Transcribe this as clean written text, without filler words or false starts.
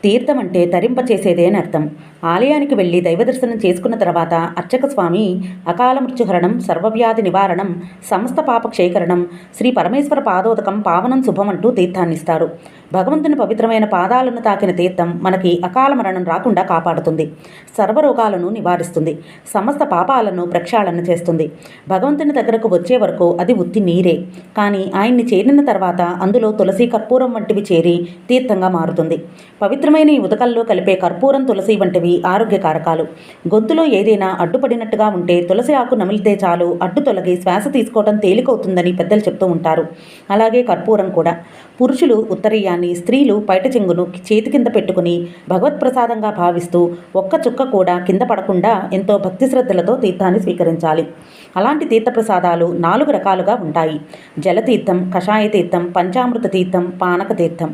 తీర్థం అంటే తరింపచేసేదే అని అర్థం. ఆలయానికి వెళ్ళి దైవదర్శనం చేసుకున్న తర్వాత అర్చక స్వామి అకాల మృత్యుహరణం, సర్వవ్యాధి నివారణం, సమస్త పాప క్షేకరణం, శ్రీ పరమేశ్వర పాదోదకం పావనం శుభం అంటూ తీర్థాన్నిస్తారు. భగవంతుని పవిత్రమైన పాదాలను తాకిన తీర్థం మనకి అకాల మరణం రాకుండా కాపాడుతుంది, సర్వరోగాలను నివారిస్తుంది, సమస్త పాపాలను ప్రక్షాళన చేస్తుంది. భగవంతుని దగ్గరకు వచ్చే వరకు అది ఉత్తి నీరే, కానీ ఆయన్ని చేరిన తర్వాత అందులో తులసి, కర్పూరం వంటివి చేరి తీర్థంగా మారుతుంది. పవిత్రమైన ఈ ఉదకల్లో కలిపే కర్పూరం, తులసి వంటివి ఆరోగ్యకారకాలు. గొంతులో ఏదైనా అడ్డుపడినట్టుగా ఉంటే తులసి ఆకు నమిలితే చాలు అడ్డు తొలగి శ్వాస తీసుకోవడం తేలికవుతుందని పెద్దలు చెప్తూ ఉంటారు. అలాగే కర్పూరం కూడా. పురుషులు ఉత్తరీయాన్ని, స్త్రీలు పైట చెంగును చేతి కింద పెట్టుకుని భగవత్ప్రసాదంగా భావిస్తూ ఒక్క చుక్క కూడా కింద పడకుండా ఎంతో భక్తి శ్రద్ధలతో తీర్థాన్ని స్వీకరించాలి. అలాంటి తీర్థప్రసాదాలు 4 రకాలుగా ఉంటాయి: జలతీర్థం, కషాయ తీర్థం, పంచామృత తీర్థం, పానక తీర్థం.